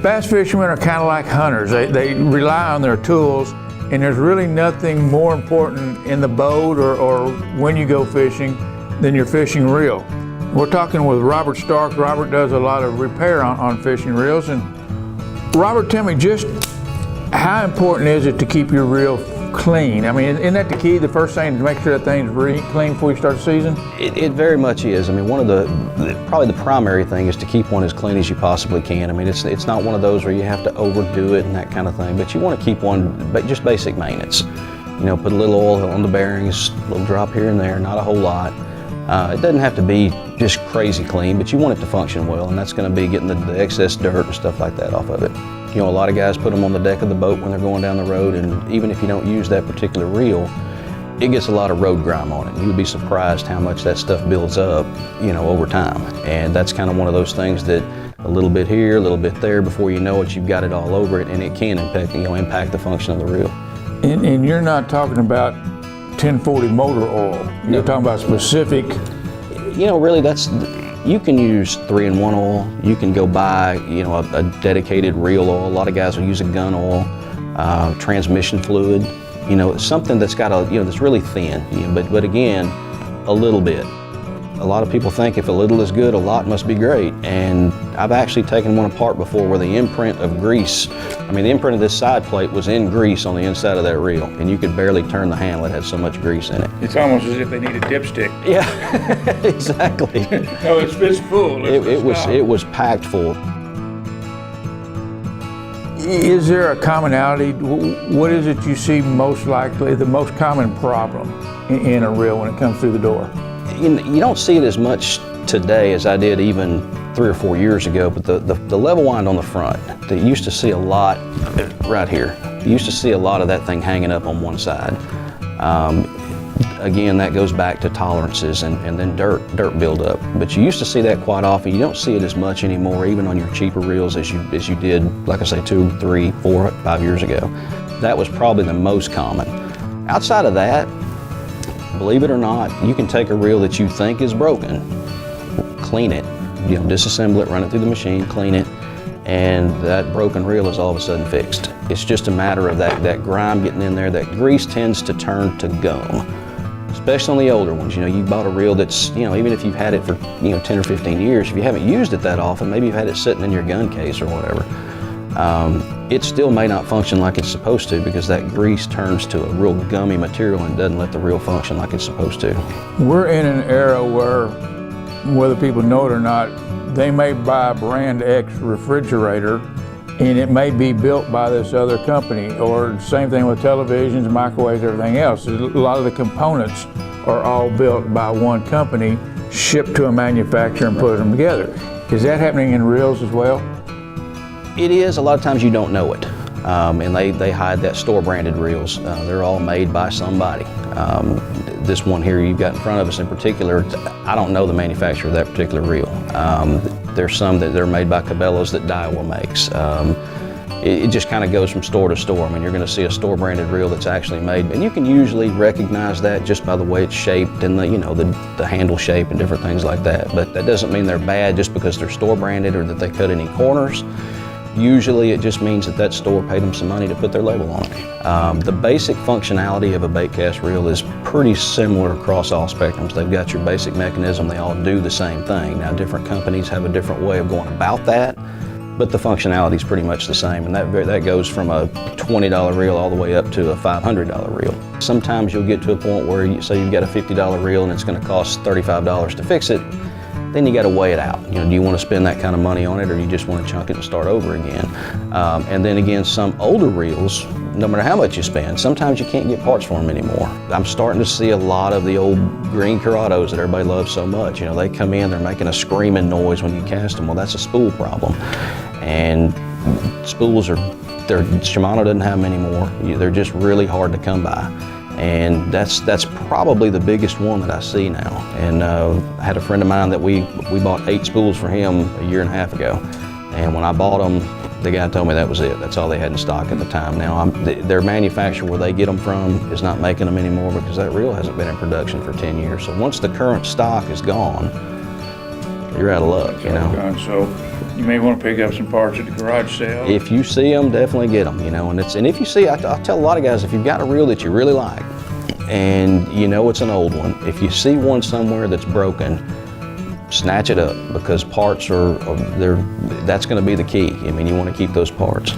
Bass fishermen are kind of like hunters. They rely on their tools, and there's really nothing more important in the boat or when you go fishing than your fishing reel. We're talking with Robert Stark. Robert does a lot of repair on fishing reels. And Robert, tell me, just how important is it to keep your reel clean? I mean, isn't that the key? The first thing to make sure that thing's clean before you start the season? It very much is. I mean, one of probably the primary thing is to keep one as clean as you possibly can. I mean, it's not one of those where you have to overdo it and that kind of thing, but you want to keep one, but just basic maintenance. You know, put a little oil on the bearings, a little drop here and there, not a whole lot. It doesn't have to be just crazy clean, but you want it to function well, and that's going to be getting the excess dirt and stuff like that off of it. You know, a lot of guys put them on the deck of the boat when they're going down the road, and even if you don't use that particular reel, it gets a lot of road grime on it. You would be surprised how much that stuff builds up, you know, over time. And that's kind of one of those things that a little bit here, a little bit there, before you know it, you've got it all over it, and it can impact the function of the reel. And you're not talking about 1040 motor oil. You're talking about specific. You know, really, you can use 3-in-1 oil. You can go buy, you know, a dedicated reel oil. A lot of guys will use a gun oil, transmission fluid. You know, something that's got that's really thin. You know, but again, a little bit. A lot of people think if a little is good, a lot must be great. And I've actually taken one apart before where the imprint of grease, the imprint of this side plate was in grease on the inside of that reel, and you could barely turn the handle. It had so much grease in it. It's almost as if they need a dipstick. Yeah, exactly. No, it's full. It was packed full. Is there a commonality? What is it you see most likely, the most common problem in a reel when it comes through the door? You don't see it as much today as I did even 3 or 4 years ago, but the level wind on the front, you used to see a lot right here. You used to see a lot of that thing hanging up on one side. Again, that goes back to tolerances and then dirt buildup. But you used to see that quite often. You don't see it as much anymore, even on your cheaper reels as you did, like I say, 2, 3, 4, 5 years ago. That was probably the most common. Outside of that, believe it or not, you can take a reel that you think is broken, clean it, disassemble it, run it through the machine, clean it, and that broken reel is all of a sudden fixed. It's just a matter of that grime getting in there. That grease tends to turn to gum, especially on the older ones. You bought a reel that's, even if you've had it for 10 or 15 years, if you haven't used it that often, maybe you've had it sitting in your gun case or whatever, it still may not function like it's supposed to, because that grease turns to a real gummy material and doesn't let the reel function like it's supposed to. We're in an era where, whether people know it or not, they may buy a brand X refrigerator and it may be built by this other company, or same thing with televisions, microwaves, everything else. A lot of the components are all built by one company, shipped to a manufacturer and put them together. Is that happening in reels as well? It is. A lot of times you don't know it, and they hide that store branded reels. They're all made by somebody. This one here you've got in front of us in particular, I don't know the manufacturer of that particular reel. There's some that they're made by Cabela's that Daiwa makes. It just kind of goes from store to store. You're going to see a store branded reel that's actually made, and you can usually recognize that just by the way it's shaped and the handle shape and different things like that. But that doesn't mean they're bad just because they're store branded or that they cut any corners. Usually it just means that store paid them some money to put their label on it. The basic functionality of a bait cast reel is pretty similar across all spectrums. They've got your basic mechanism. They all do the same thing. Now, different companies have a different way of going about that, but the functionality is pretty much the same, and that goes from a $20 reel all the way up to a $500 reel. Sometimes you'll get to a point where you say you've got a $50 reel and it's going to cost $35 to fix it. Then you got to weigh it out. Do you want to spend that kind of money on it, or you just want to chunk it and start over again? And then again, some older reels, no matter how much you spend, sometimes you can't get parts for them anymore. I'm starting to see a lot of the old green Curados that everybody loves so much. They come in, they're making a screaming noise when you cast them. Well, that's a spool problem. And spools Shimano doesn't have them anymore. They're just really hard to come by. And that's probably the biggest one that I see now. And I had a friend of mine that we bought 8 spools for him a year and a half ago. And when I bought them, the guy told me that was it. That's all they had in stock at the time. Now, their manufacturer where they get them from is not making them anymore, because that reel hasn't been in production for 10 years. So once the current stock is gone, you're out of luck, So You may want to pick up some parts at the garage sale. If you see them, definitely get them, you know. And if you see, I tell a lot of guys, if you've got a reel that you really like and you know it's an old one, if you see one somewhere that's broken, snatch it up, because parts that's going to be the key. I mean, you want to keep those parts.